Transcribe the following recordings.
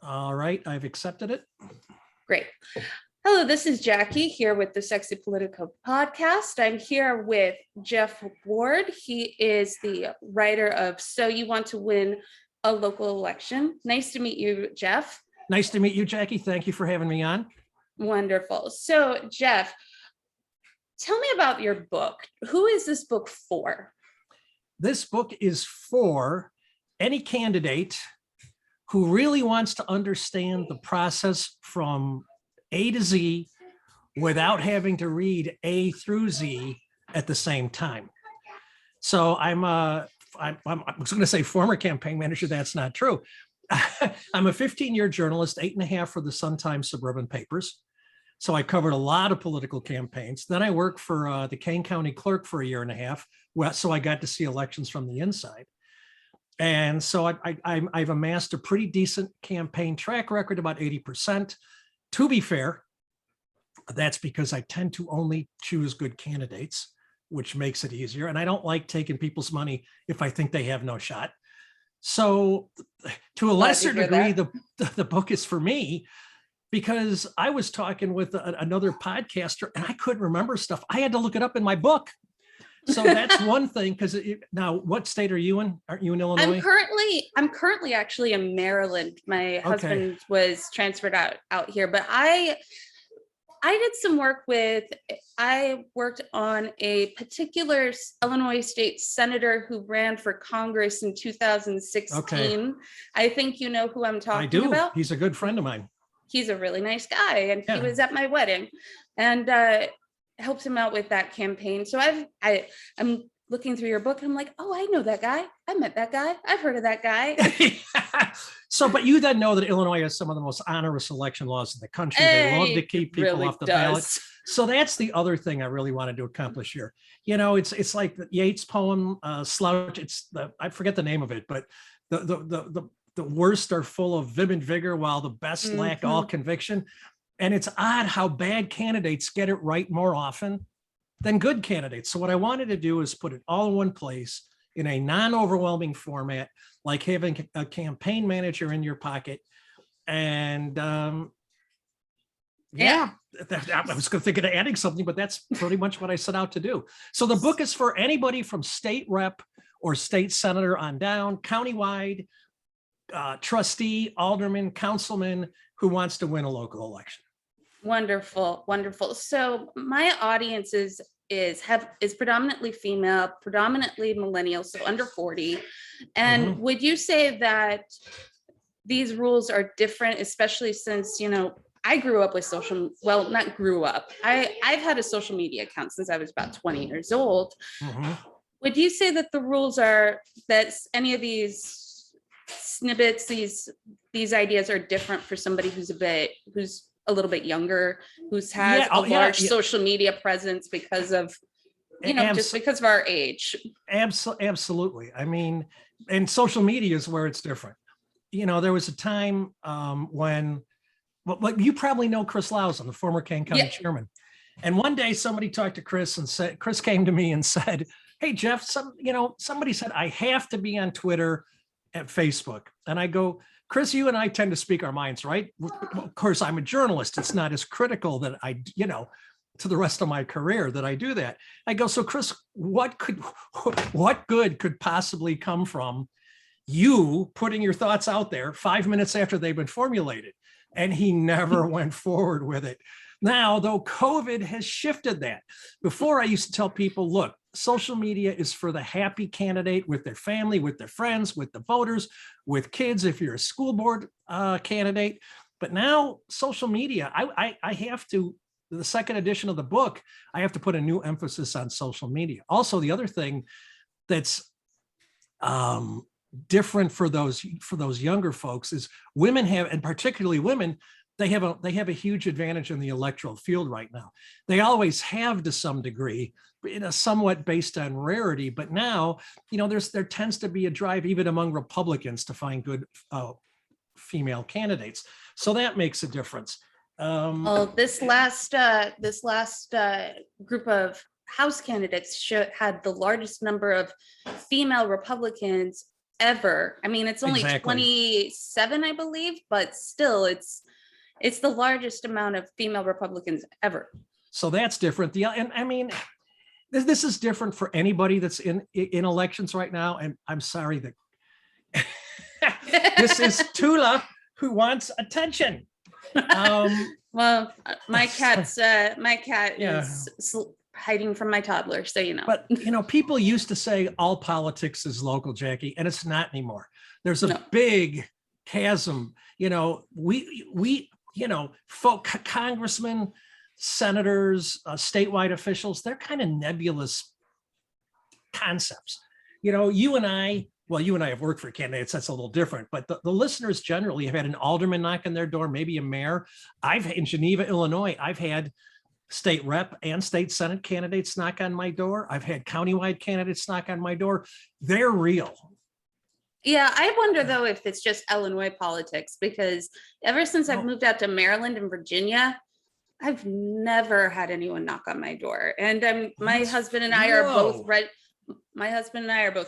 All right, I've accepted it. Great. Hello, this is Jackie here with the Sexy Politico podcast. I'm here with Jeff Ward. He is the writer of So You Want to Win a Local Election. Nice to meet you, Jeff. Nice to meet you, Jackie. Thank you for having me on. Wonderful. So, Jeff, tell me about your book. Who is this book for? This book is for any candidate who really wants to understand the process from A to Z without having to read A through Z at the same time. So I was going to say former campaign manager. That's not true. I'm a 15-year journalist, 8.5 for the Sun-Times suburban papers. So I covered a lot of political campaigns. Then I worked for the Kane County clerk for 1.5 years. So I got to see elections from the inside. And so I've amassed a pretty decent campaign track record, about 80%. To be fair, that's because I tend to only choose good candidates, which makes it easier. And I don't like taking people's money if I think they have no shot. So to a lesser degree, the book is for me because I was talking with another podcaster and I couldn't remember stuff. I had to look it up in my book. So that's one thing. Because now, what state are you in? Aren't you in Illinois? I'm currently actually in Maryland. My husband was transferred out here, but I did some work I worked on a particular Illinois state senator who ran for Congress in 2016. Okay. I think you know who I'm talking about. He's a good friend of mine. He's a really nice guy, and he was at my wedding, and helped him out with that campaign. So I'm looking through your book and I'm like, oh, I know that guy. I met that guy. I've heard of that guy. So, but you then know that Illinois has some of the most onerous election laws in the country. They love to keep people off the ballot. So that's the other thing I really wanted to accomplish here. You know, it's like the Yeats poem, Slouch. I forget the name of it, but the worst are full of vim and vigor while the best lack all conviction. And it's odd how bad candidates get it right more often than good candidates. So what I wanted to do is put it all in one place in a non-overwhelming format, like having a campaign manager in your pocket. And I was going to think of adding something, but that's pretty much what I set out to do. So the book is for anybody from state rep or state senator on down, countywide, trustee, alderman, councilman who wants to win a local election. Wonderful, wonderful. So my audience is predominantly female, predominantly millennial, so under 40. And would you say that these rules are different, especially since, you know, I grew up with not grew up. I've had a social media account since I was about 20 years old. Would you say that the rules that any of these snippets, these ideas are different for somebody who's a little bit younger, who's had a large social media presence because of, just because of our age? Absolutely. I mean, and social media is where it's different. You know, there was a time when, you probably know Chris Lausen, the former Kane County chairman. And one day somebody talked to Chris and Chris came to me and said, hey, Jeff, somebody said I have to be on Twitter and Facebook. And I go, Chris, you and I tend to speak our minds, right? Of course, I'm a journalist. It's not as critical that to the rest of my career that I do that. I go, so Chris, what good could possibly come from you putting your thoughts out there 5 minutes after they've been formulated? And he never went forward with it. Now, though, COVID has shifted that. Before, I used to tell people, look, social media is for the happy candidate with their family, with their friends, with the voters, with kids, if you're a school board candidate. But now social media, I have to, the second edition of the book, I have to put a new emphasis on social media. Also, the other thing that's different for those younger folks is women have, and particularly women, they have a huge advantage in the electoral field right now. They always have to some degree, somewhat based on rarity. But now, there tends to be a drive even among Republicans to find good female candidates. So that makes a difference. Well, this last group of House candidates had the largest number of female Republicans ever. I mean, it's only Exactly. 27, I believe, but still it's the largest amount of female Republicans ever. So that's different. And I mean, this is different for anybody that's in elections right now. And I'm sorry that this is Tula who wants attention. Well, my cat Yeah. is hiding from my toddler, so you know. But people used to say all politics is local, Jackie, and it's not anymore. There's a big chasm. We folk, congressmen, senators, statewide officials, they're kind of nebulous concepts. You and I have worked for candidates, that's a little different, but the listeners generally have had an alderman knock on their door, maybe a mayor. In Geneva, Illinois, I've had state rep and state senate candidates knock on my door. I've had countywide candidates knock on my door. They're real. Yeah, I wonder though if it's just Illinois politics, because ever since I've moved out to Maryland and Virginia, I've never had anyone knock on my door. And my husband and I are both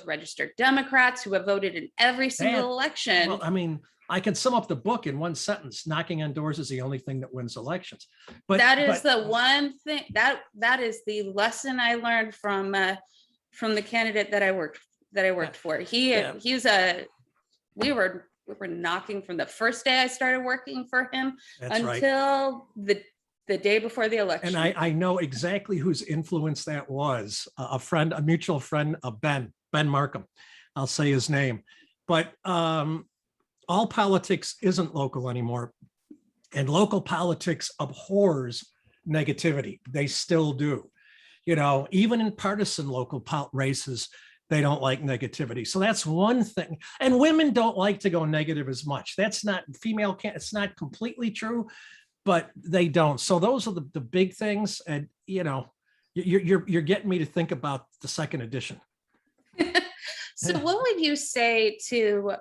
registered Democrats who have voted in every single election. Well, I mean, I can sum up the book in one sentence: knocking on doors is the only thing that wins elections. But the one thing that is the lesson I learned from the candidate that I worked for. We were knocking from the first day I started working for him until the day before the election. And I know exactly whose influence that was. A mutual friend of Ben Markham. I'll say his name. But all politics isn't local anymore. And local politics abhors negativity. They still do. Even in partisan local races, they don't like negativity. So that's one thing. And women don't like to go negative as much. That's not it's not completely true, but they don't. So those are the big things. And you're getting me to think about the second edition. So what would you say to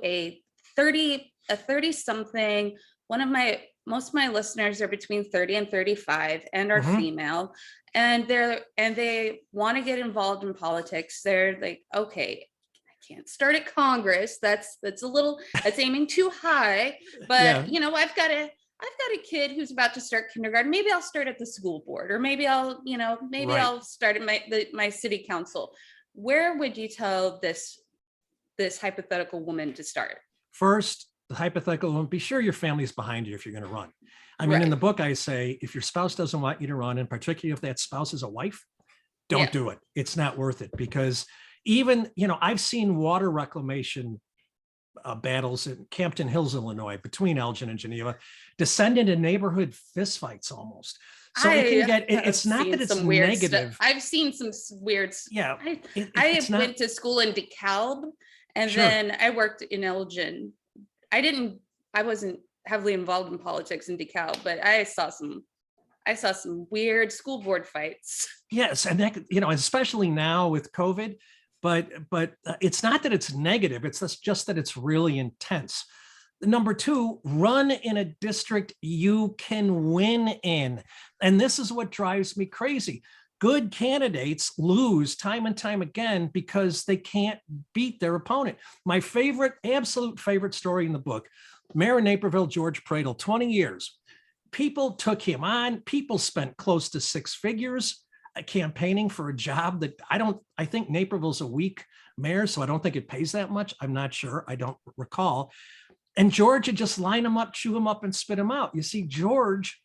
a 30 something? Most of my listeners are between 30 and 35 and are female, and they want to get involved in politics. They're like, okay, I can't start at Congress. That's aiming too high. But I've got a kid who's about to start kindergarten. Maybe I'll start at the school board, or maybe I'll start at my city council. Where would you tell this hypothetical woman to start? First, the hypothetical woman, be sure your family's behind you if you're going to run. I mean, in the book, I say, if your spouse doesn't want you to run, and particularly if that spouse is a wife, don't do it. It's not worth it, because even, I've seen water reclamation battles in Campton Hills, Illinois, between Elgin and Geneva, descend into neighborhood fistfights almost. So it's not that it's negative. I've seen some weird. Yeah. I went to school in DeKalb, and then I worked in Elgin. I wasn't heavily involved in politics in DeKalb, but I saw some weird school board fights. Yes. And that, especially now with COVID, but it's not that it's negative. It's just that it's really intense. Number two, run in a district you can win in. And this is what drives me crazy. Good candidates lose time and time again because they can't beat their opponent. My absolute favorite story in the book, Mayor of Naperville, George Pradle, 20 years. People took him on. People spent close to six figures campaigning for a job that I think Naperville's a weak mayor, so I don't think it pays that much. I'm not sure. I don't recall. And George would just line him up, chew him up, and spit him out. You see, George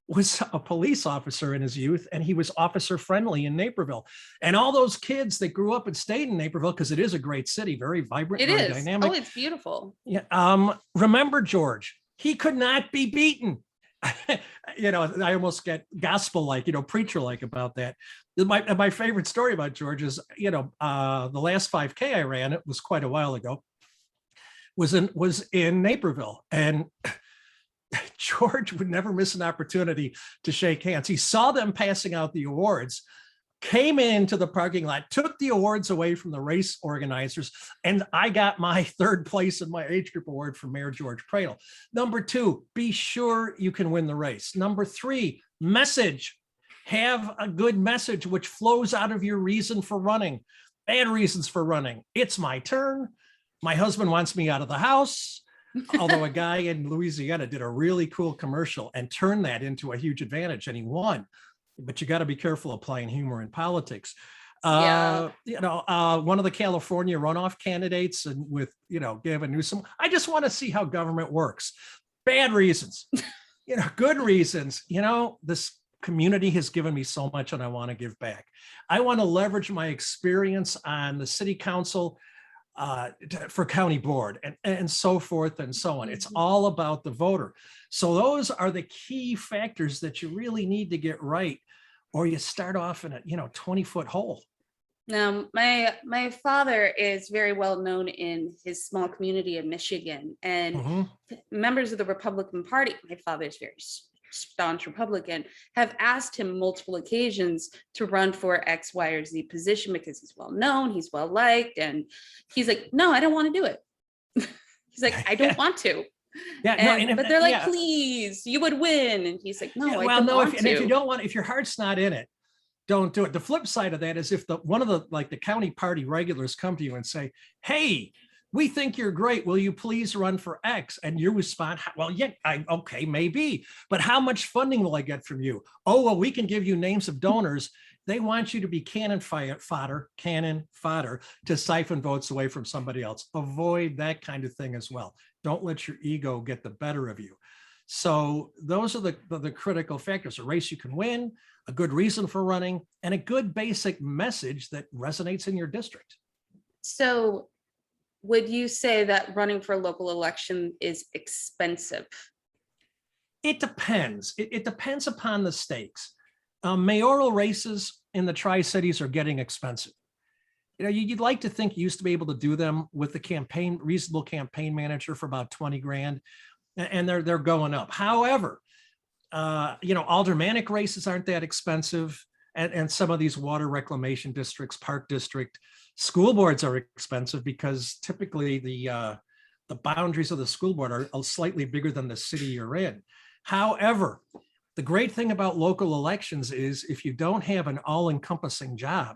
was a police officer in his youth, and he was officer friendly in Naperville. And all those kids that grew up and stayed in Naperville, because it is a great city, very vibrant, very dynamic. Oh, it's beautiful. Yeah. Remember George, he could not be beaten. I almost get gospel-like, preacher-like about that. My favorite story about George is, the last 5K I ran, it was quite a while ago, was in Naperville. And George would never miss an opportunity to shake hands. He saw them passing out the awards, came into the parking lot, took the awards away from the race organizers, and I got my third place in my age group award from Mayor George Pradle. Number two, be sure you can win the race. Number three, message. Have a good message which flows out of your reason for running. Bad reasons for running. It's my turn. My husband wants me out of the house. Although a guy in Louisiana did a really cool commercial and turned that into a huge advantage, and he won. But you got to be careful applying humor in politics. Yeah. One of the California runoff candidates, and with Gavin Newsom, I just want to see how government works. Bad reasons, good reasons. This community has given me so much, and I want to give back. I want to leverage my experience on the city council for county board and so forth and so on. It's all about the voter. So those are the key factors that you really need to get right, or you start off in a 20-foot hole. Now, my father is very well known in his small community in Michigan, and members of the Republican Party, my father is very staunch Republican, have asked him multiple occasions to run for X, Y, or Z position because he's well known, he's well liked, and he's like, no, I don't want to do it. He's like, I don't want to. Yeah, but they're like, please, you would win, and he's like, no, I don't want to. And if you don't want, if your heart's not in it, don't do it. The flip side of that is if one of the county party regulars come to you and say, hey, we think you're great. Will you please run for X? And you respond, well, yeah, okay, maybe. But how much funding will I get from you? Oh, well, we can give you names of donors. They want you to be cannon fodder to siphon votes away from somebody else. Avoid that kind of thing as well. Don't let your ego get the better of you. So those are the critical factors: a race you can win, a good reason for running, and a good basic message that resonates in your district. So would you say that running for a local election is expensive? It depends. It depends upon the stakes. Mayoral races in the Tri-Cities are getting expensive. You'd like to think you used to be able to do them with the reasonable campaign manager for about 20 grand, and they're going up. However, aldermanic races aren't that expensive, and some of these water reclamation districts, park district, school boards are expensive because typically the boundaries of the school board are slightly bigger than the city you're in. However, the great thing about local elections is if you don't have an all-encompassing job,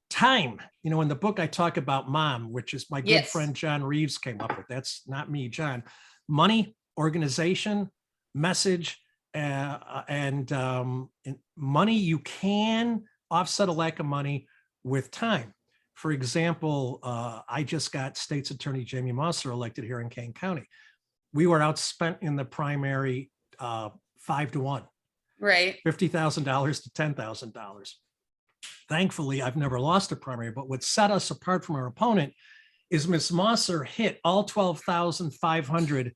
time, in the book I talk about MOM, which is my good friend John Reeves came up with. That's not me, John. Money, organization, message, and money. You can offset a lack of money with time. For example, I just got State's Attorney Jamie Mosser elected here in Kane County. We were outspent in the primary 5-1, right? $50,000 to $10,000. Thankfully, I've never lost a primary, but what set us apart from our opponent is Ms. Mosser hit all 12,500,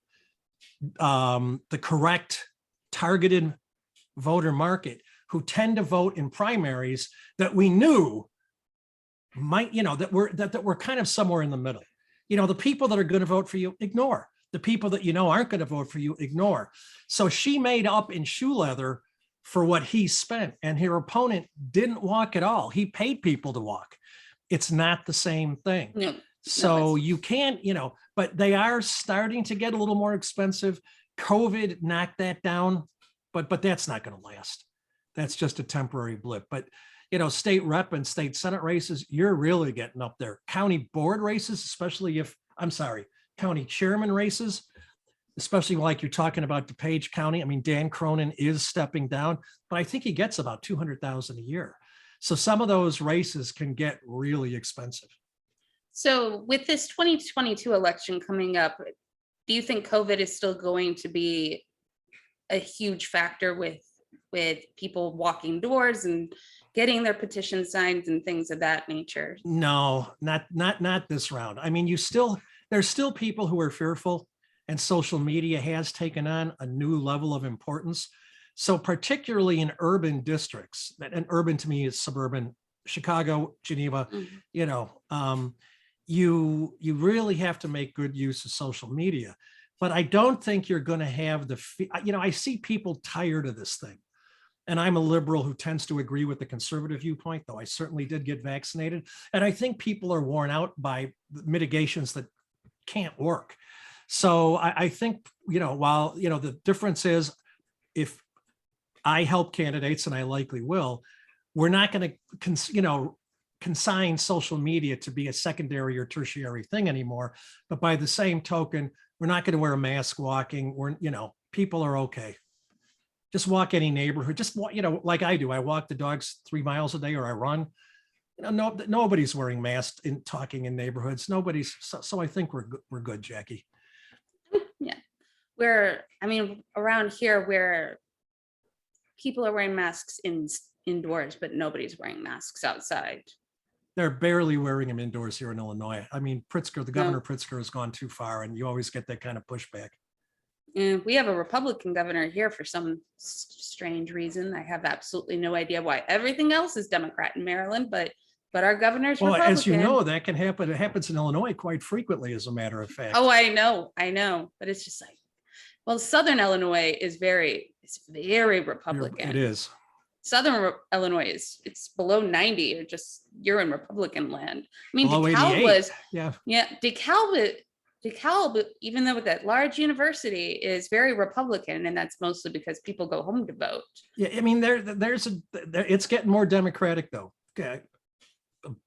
the correct targeted voter market who tend to vote in primaries that we knew might, that we're kind of somewhere in the middle. The people that are going to vote for you, ignore. The people that aren't going to vote for you, ignore. So she made up in shoe leather for what he spent, and her opponent didn't walk at all. He paid people to walk. It's not the same thing. No, so you can't, but they are starting to get a little more expensive. COVID knocked that down, but that's not going to last. That's just a temporary blip. But state rep and state senate races, you're really getting up there. County board races, county chairman races, especially like you're talking about DuPage County. I mean, Dan Cronin is stepping down, but I think he gets about $200,000 a year. So some of those races can get really expensive. So with this 2022 election coming up, do you think COVID is still going to be a huge factor with people walking doors and getting their petition signed and things of that nature? No, not this round. I mean, there's still people who are fearful, and social media has taken on a new level of importance. So particularly in urban districts, and urban to me is suburban, Chicago, Geneva, you really have to make good use of social media. But I don't think you're going to have I see people tired of this thing. And I'm a liberal who tends to agree with the conservative viewpoint, though I certainly did get vaccinated. And I think people are worn out by mitigations that can't work. So I think, while, the difference is if I help candidates, and I likely will, we're not going to, consign social media to be a secondary or tertiary thing anymore. But by the same token, we're not going to wear a mask walking. People are okay. Just walk any neighborhood, just walk, like I do. I walk the dogs 3 miles a day, or I run. Nobody's wearing masks in talking in neighborhoods. Nobody's. So I think we're good, Jackie. Yeah. Around here where people are wearing masks indoors, but nobody's wearing masks outside. They're barely wearing them indoors here in Illinois. I mean, Pritzker, the governor No. Pritzker has gone too far, and you always get that kind of pushback. And we have a Republican governor here for some strange reason. I have absolutely no idea why. Everything else is Democrat in Maryland, but our governor's Republican. As you know, that can happen. It happens in Illinois quite frequently, as a matter of fact. Oh, I know. But it's just like, well, Southern Illinois is very Republican. It is. Southern Illinois it's below 90, you're in Republican land. I mean, Below DeKalb 88. was, yeah, DeKalb, even though with that large university, is very Republican, and that's mostly because people go home to vote. Yeah, I mean, it's getting more Democratic though. Okay.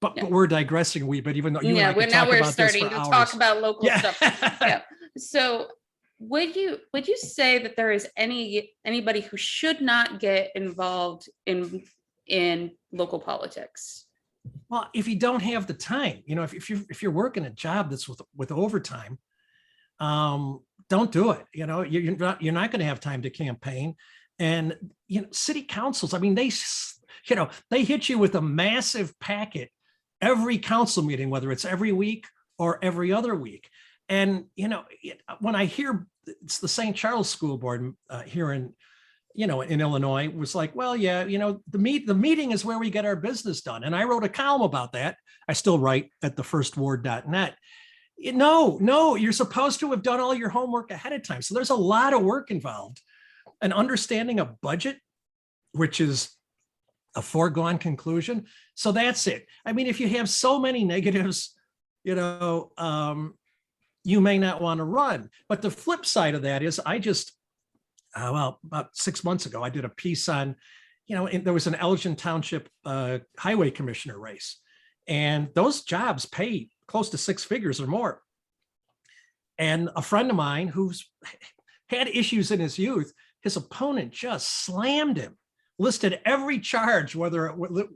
But we're digressing a wee bit, even though you and I could talk we're about starting this for to hours. talk about local stuff. Yeah. So would you say that there is anybody who should not get involved in local politics? Well, if you don't have the time, if you're working a job that's with overtime, don't do it. You're not going to have time to campaign. And city councils, I mean, they hit you with a massive packet every council meeting, whether it's every week or every other week. And when I hear it's the St. Charles School Board here in Illinois was like, well, yeah, the meeting is where we get our business done. And I wrote a column about that. I still write at thefirstward.net. No, you're supposed to have done all your homework ahead of time. So there's a lot of work involved. And understanding a budget, which is a foregone conclusion. So that's it. I mean, if you have so many negatives, you may not want to run. But the flip side of that is about 6 months ago, I did a piece on, there was an Elgin Township highway commissioner race. And those jobs pay close to 6 figures or more. And a friend of mine who's had issues in his youth, his opponent just slammed him, listed every charge, whether it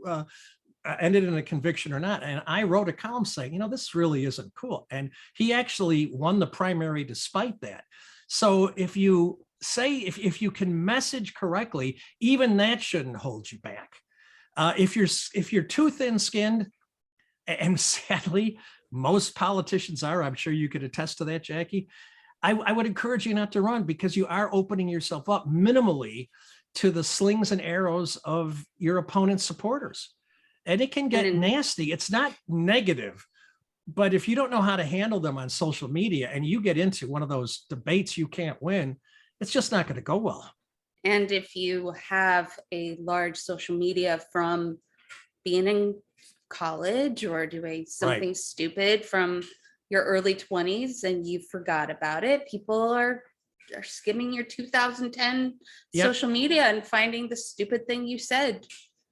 ended in a conviction or not. And I wrote a column saying, this really isn't cool. And he actually won the primary despite that. So if you can message correctly, even that shouldn't hold you back. If you're too thin-skinned, and sadly, most politicians are, I'm sure you could attest to that, Jackie, I would encourage you not to run, because you are opening yourself up minimally to the slings and arrows of your opponent's supporters. And it can get nasty. It's not negative, but if you don't know how to handle them on social media and you get into one of those debates you can't win, it's just not going to go well. And if you have a large social media from being in college or doing something stupid from your early 20s and you forgot about it, people are skimming your 2010 social media and finding the stupid thing you said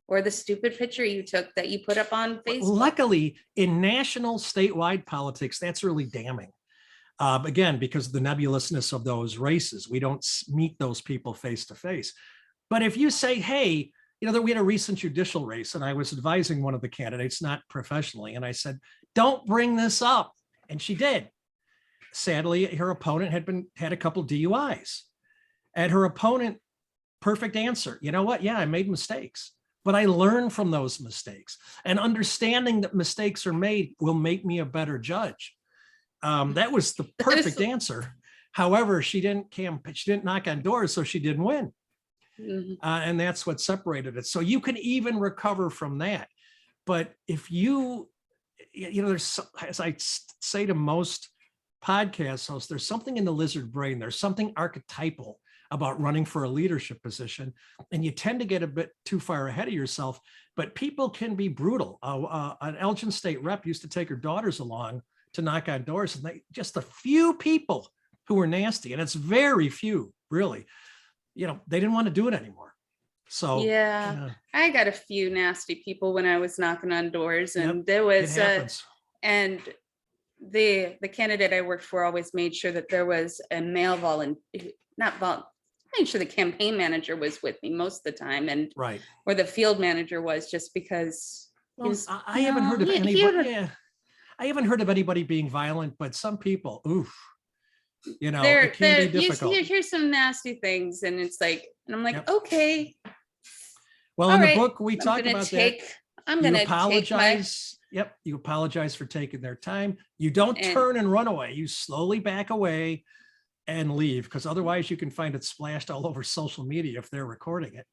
or the stupid picture you took that you put up on Facebook. Luckily, in national statewide politics, that's really damning. Again, because of the nebulousness of those races, we don't meet those people face to face. But if you say, hey, we had a recent judicial race and I was advising one of the candidates, not professionally, and I said, don't bring this up. And she did. Sadly, her opponent had a couple DUIs. And her opponent, perfect answer. You know what? Yeah, I made mistakes, but I learned from those mistakes. And understanding that mistakes are made will make me a better judge. That was the perfect answer. However, she didn't knock on doors, so she didn't win. Mm-hmm. And that's what separated it. So you can even recover from that. But if there's, as I say to most podcast hosts, there's something in the lizard brain. There's something archetypal about running for a leadership position. And you tend to get a bit too far ahead of yourself, but people can be brutal. An Elgin State rep used to take her daughters along to knock on doors, and just a few people who were nasty, and it's very few, really, they didn't want to do it anymore. So, Yeah, I got a few nasty people when I was knocking on doors, yep, and there it was happens. and the candidate I worked for always made sure that there was a male volunteer, not vol, made sure the campaign manager was with me most of the time, and Right. or the field manager was, just because he Well, was, I haven't heard of he anybody. would, Yeah, I haven't heard of anybody being violent, but some people, oof, it there can be there difficult. you hear some nasty things, and it's like, and I'm like, Yep. okay, Well, all in the right, book, we I'm talk gonna about that. take, I'm You gonna take my, apologize. Yep. You apologize for taking their time. You don't and turn and run away. You slowly back away and leave, because otherwise you can find it splashed all over social media if they're recording it.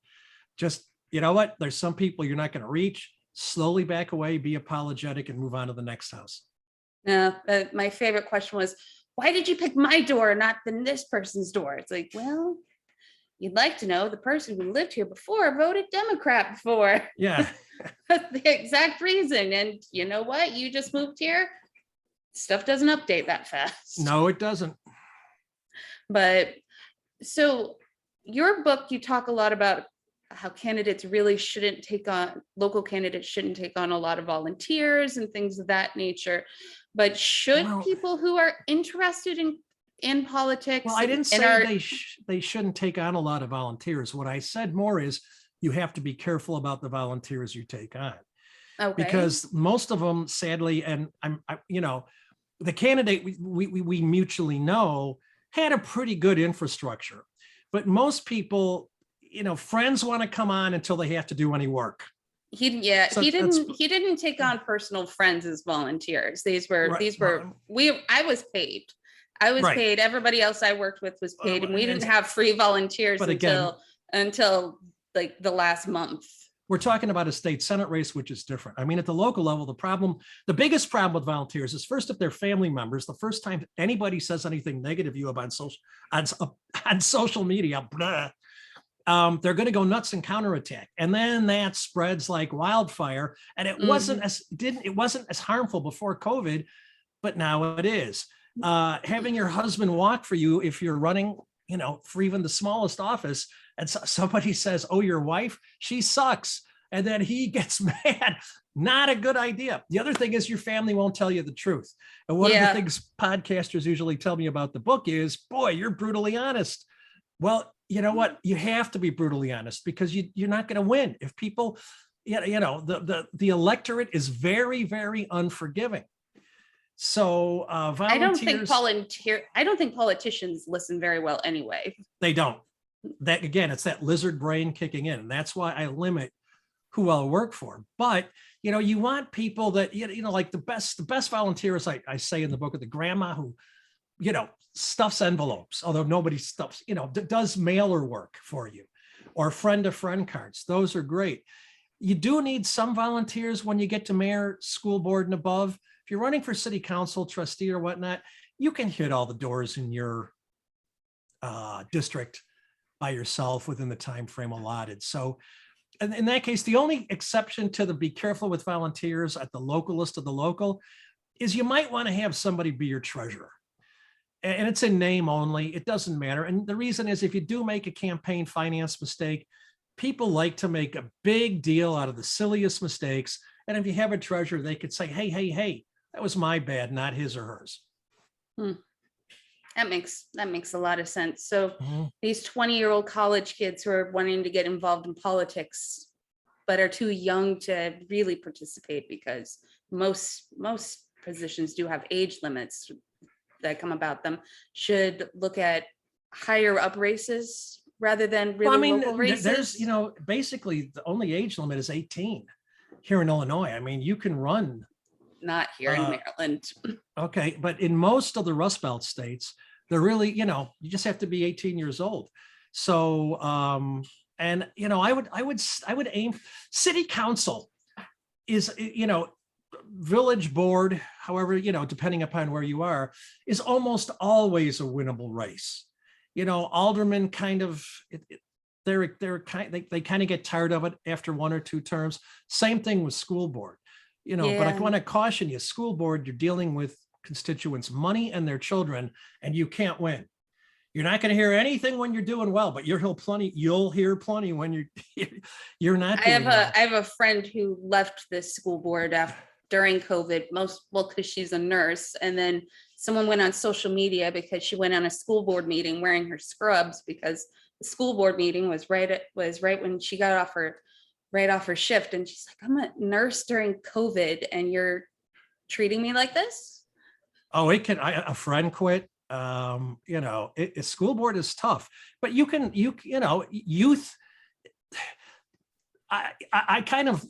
Just, you know what? There's some people you're not going to reach. Slowly back away, be apologetic, and move on to the next house. my favorite question was, why did you pick my door, not this person's door? It's like, well, you'd like to know, the person who lived here before voted Democrat before. Yeah. That's the exact reason. And you know what? You just moved here. Stuff doesn't update that fast. No, it doesn't. But so your book, you talk a lot about how candidates really shouldn't take on, local candidates shouldn't take on a lot of volunteers and things of that nature. But should Well, people who are interested in politics I didn't and say are, they shouldn't take on a lot of volunteers. What I said more is you have to be careful about the volunteers you take on, okay, because most of them, sadly, and the candidate we mutually know had a pretty good infrastructure, but most people, friends want to come on until they have to do any work. So that's he didn't take on personal friends as volunteers. right. I was paid. I was Right. paid. Everybody else I worked with was paid, and we didn't And- have free volunteers but again, until like the last month. we're talking about a state Senate race, which is different. I mean, at the local level, the biggest problem with volunteers is, first, if they're family members, the first time anybody says anything negative you about on social media, blah, they're going to go nuts and counterattack, and then that spreads like wildfire. And it wasn't as harmful before COVID, but now it is. Having your husband walk for you if you're running, for even the smallest office, and somebody says, "Oh, your wife, she sucks," and then he gets mad. Not a good idea. The other thing is, your family won't tell you the truth. And one of the things podcasters usually tell me about the book is, boy, you're brutally honest. Well, you know what? You have to be brutally honest, because you're not going to win if people, the electorate is very, very unforgiving. So volunteers, I don't think politicians listen very well anyway. they don't. That, again, it's that lizard brain kicking in, and that's why I limit who I'll work for. But you want people that like the best volunteers. I say in the book, of the grandma who stuffs envelopes, although nobody stuffs, does mailer work for you, or friend to friend cards. Those are great. You do need some volunteers when you get to mayor, school board, and above. If you're running for city council, trustee, or whatnot, you can hit all the doors in your district by yourself within the time frame allotted. So in that case, the only exception to the be careful with volunteers at the localist of the local is you might want to have somebody be your treasurer. And it's in name only. It doesn't matter. And the reason is, if you do make a campaign finance mistake, people like to make a big deal out of the silliest mistakes. And if you have a treasurer, they could say, hey, that was my bad, not his or hers. That makes a lot of sense. So these 20-year-old college kids who are wanting to get involved in politics, but are too young to really participate, because most positions do have age limits that come about them, should look at higher up races rather than really local races. There's, basically the only age limit is 18 here in Illinois. I mean, you can run. Not here in Maryland. Okay, but in most of the Rust Belt states, they're really, you just have to be 18 years old. So, and I would aim. City council is, village board, however, depending upon where you are, is almost always a winnable race. Aldermen kind of, they kind of get tired of it after one or two terms. Same thing with school board. But I want to caution you, school board, you're dealing with constituents' money and their children, and you can't win. You're not going to hear anything when you're doing well, but you'll hear plenty when you're not doing well. I have a friend who left the school board during COVID, because she's a nurse. And then someone went on social media because she went on a school board meeting wearing her scrubs, because the school board meeting was right when she got off her shift. And she's like, I'm a nurse during COVID and you're treating me like this? Oh, a friend quit. School board is tough, but youth. I kind of,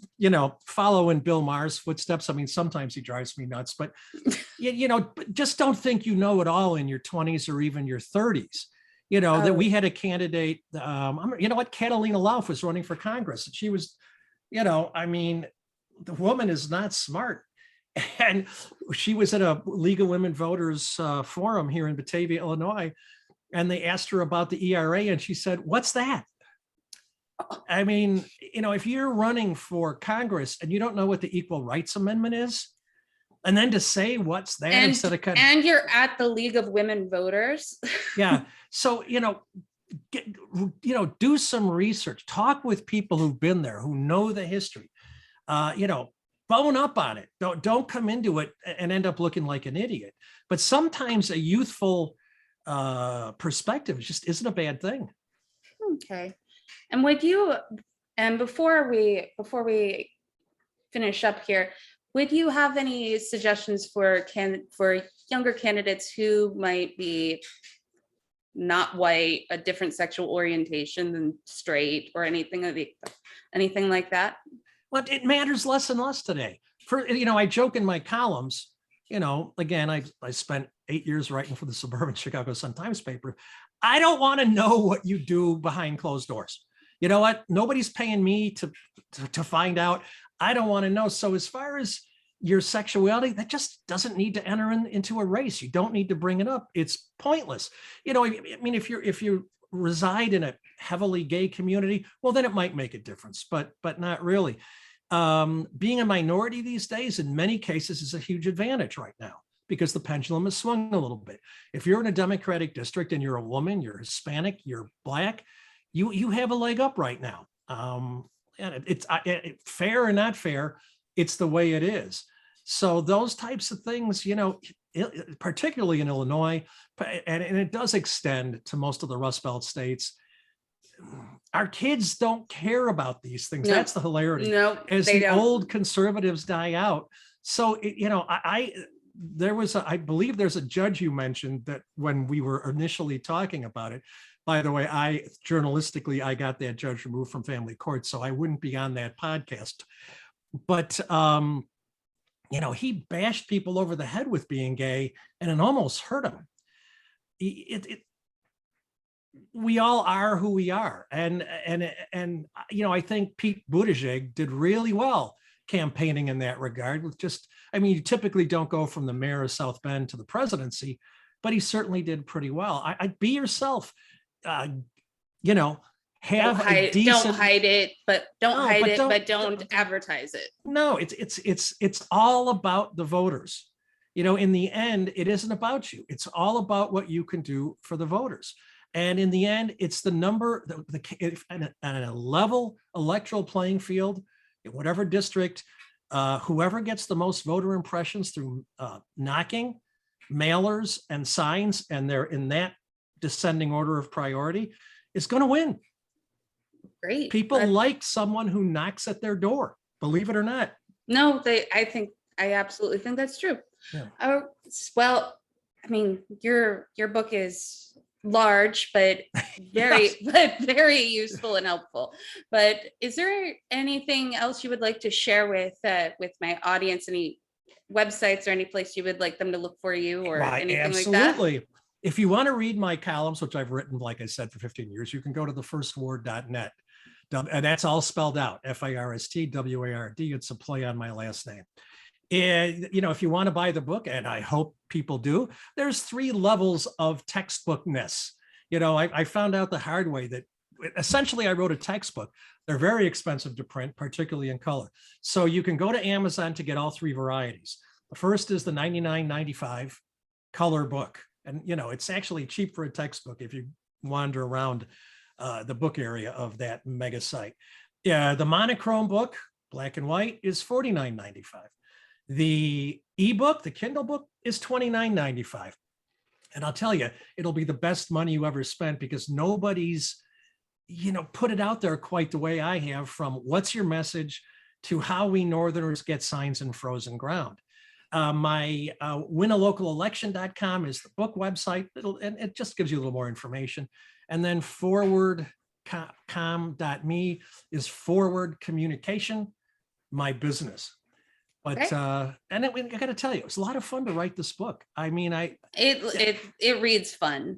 follow in Bill Maher's footsteps. I mean, sometimes he drives me nuts, but just don't think you know it all in your 20s or even your 30s. That we had a candidate, Catalina Lauf was running for Congress, and she was, the woman is not smart. And she was at a League of Women Voters forum here in Batavia, Illinois, and they asked her about the ERA, and she said, "What's that?" I mean, if you're running for Congress and you don't know what the Equal Rights Amendment is, and then to say what's that instead of and you're at the League of Women Voters. Yeah. So, do some research, talk with people who've been there, who know the history, bone up on it. Don't come into it and end up looking like an idiot. But sometimes a youthful perspective just isn't a bad thing. Okay. And before we finish up here, would you have any suggestions for younger candidates who might be not white, a different sexual orientation than straight, or anything like that? Well, it matters less and less today. I joke in my columns, again, I spent 8 years writing for the suburban Chicago Sun-Times paper. I don't want to know what you do behind closed doors. You know what? Nobody's paying me to find out. I don't want to know. So as far as your sexuality, that just doesn't need to enter into a race. You don't need to bring it up. It's pointless. If you reside in a heavily gay community, well, then it might make a difference, but not really. Being a minority these days, in many cases, is a huge advantage right now, because the pendulum has swung a little bit. If you're in a Democratic district and you're a woman, you're Hispanic, you're Black, you have a leg up right now. And it's fair or not fair, it's the way it is. So those types of things, particularly in Illinois, and it does extend to most of the Rust Belt states, our kids don't care about these things. No. That's the hilarity. No, as the old conservatives die out. So, I believe there's a judge you mentioned that when we were initially talking about it. By the way, journalistically, I got that judge removed from family court, so I wouldn't be on that podcast. But, he bashed people over the head with being gay, and it almost hurt him. We all are who we are. And I think Pete Buttigieg did really well campaigning in that regard with you typically don't go from the mayor of South Bend to the presidency, but he certainly did pretty well. I'd be yourself, have don't hide it, but don't advertise it. No, it's all about the voters. In the end, it isn't about you. It's all about what you can do for the voters. And in the end, it's the number, on a level electoral playing field, in whatever district, whoever gets the most voter impressions through knocking, mailers, and signs, and they're in that descending order of priority, is going to win. Great. People like someone who knocks at their door, believe it or not. No, I absolutely think that's true. Yeah. Well, your book is large, but very, yes. but very useful and helpful. But is there anything else you would like to share with my audience? Any websites or any place you would like them to look for you, or anything absolutely. like that? If you want to read my columns, which I've written, like I said, for 15 years, you can go to thefirstward.net. And that's all spelled out, FIRSTWARD. It's a play on my last name. And, if you want to buy the book, and I hope people do, there's 3 levels of textbookness. I found out the hard way that essentially I wrote a textbook. They're very expensive to print, particularly in color. So you can go to Amazon to get all 3 varieties. The first is the $99.95 color book. And, it's actually cheap for a textbook if you wander around the book area of that mega site. Yeah, the monochrome book, black and white, is $49.95. The ebook, the Kindle book, is $29.95. And I'll tell you, it'll be the best money you ever spent, because nobody's, put it out there quite the way I have, from what's your message to how we Northerners get signs in frozen ground. My winalocal.election.com is the book website. And it just gives you a little more information. And then forwardcom.me is forward communication, my business. But Okay. and I got to tell you, it's a lot of fun to write this book. I mean, It reads fun.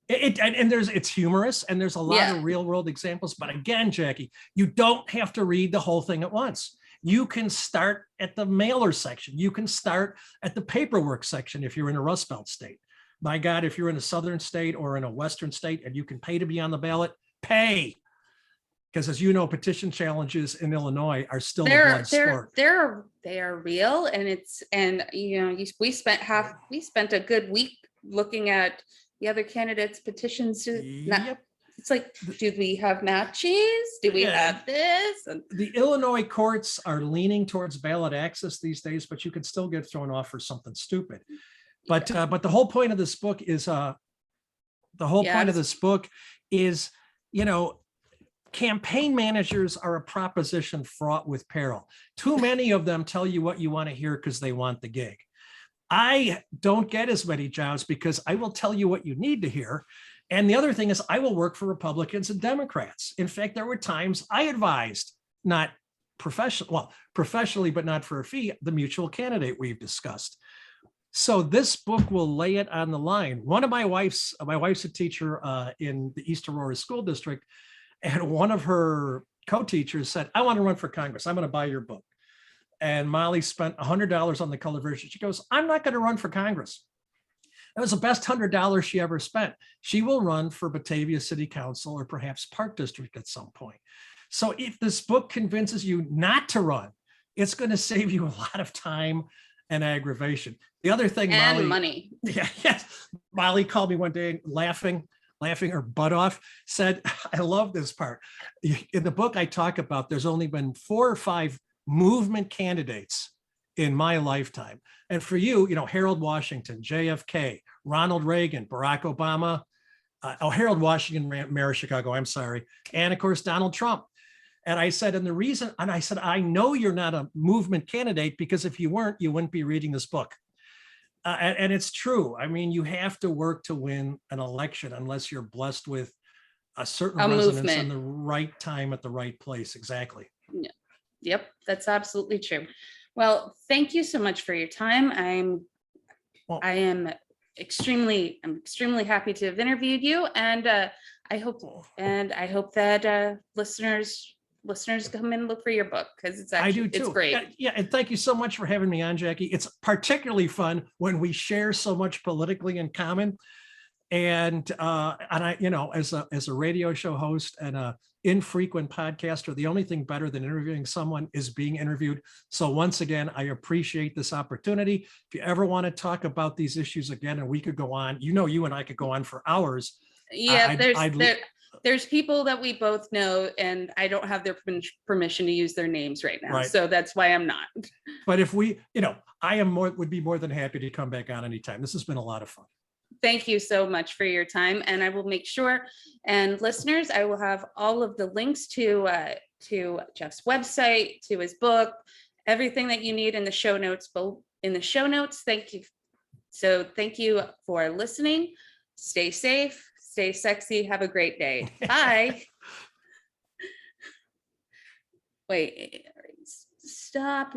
It's humorous, and there's a lot Yeah. of real world examples. But again, Jackie, you don't have to read the whole thing at once. You can start at the mailer section. You can start at the paperwork section if you're in a Rust Belt state. My God, if you're in a southern state or in a western state and you can pay to be on the ballot, pay. Because as you know, petition challenges in Illinois are still a blood sport. They are real, and we spent a good week looking at the other candidates' petitions. Yep. It's like, do we have matches? Do we have this? And the Illinois courts are leaning towards ballot access these days, but you can still get thrown off for something stupid. But the whole point of this book is campaign managers are a proposition fraught with peril. Too many of them tell you what you want to hear because they want the gig. I don't get as many jobs because I will tell you what you need to hear. And the other thing is, I will work for Republicans and Democrats. In fact, there were times I advised, not professionally, but not for a fee, the mutual candidate we've discussed. So this book will lay it on the line. One of my wife's a teacher in the East Aurora School District. And one of her co-teachers said, I want to run for Congress. I'm going to buy your book. And Molly spent $100 on the color version. She goes, I'm not going to run for Congress. That was the best $100 she ever spent. She will run for Batavia City Council or perhaps Park District at some point. So if this book convinces you not to run, it's going to save you a lot of time and aggravation. The other thing, and Molly, money. Yes, Molly called me one day laughing her butt off, said, I love this part. In the book I talk about, there's only been 4 or 5 movement candidates in my lifetime. And for you, Harold Washington, JFK, Ronald Reagan, Barack Obama, Harold Washington, mayor of Chicago, I'm sorry. And of course, Donald Trump. And I said, I know you're not a movement candidate, because if you weren't, you wouldn't be reading this book. And it's true. I mean, you have to work to win an election unless you're blessed with a certain resonance in the right time at the right place. Exactly. Yeah. Yep, that's absolutely true. Well, thank you so much for your time. I'm extremely happy to have interviewed you, and I hope that listeners come and look for your book, because it's great. Yeah, and thank you so much for having me on, Jackie. It's particularly fun when we share so much politically in common. And I, as a radio show host and a infrequent podcaster, the only thing better than interviewing someone is being interviewed. So once again, I appreciate this opportunity. If you ever want to talk about these issues again, and we could go on, you and I could go on for hours. Yeah, there's people that we both know, and I don't have their permission to use their names right now. Right. So that's why I'm not. But if would be more than happy to come back on anytime. This has been a lot of fun. Thank you so much for your time. And I will make sure, and listeners, I will have all of the links to Jeff's website, to his book, everything that you need in the show notes, Thank you. So thank you for listening. Stay safe, stay sexy. Have a great day. Bye. Wait, stop.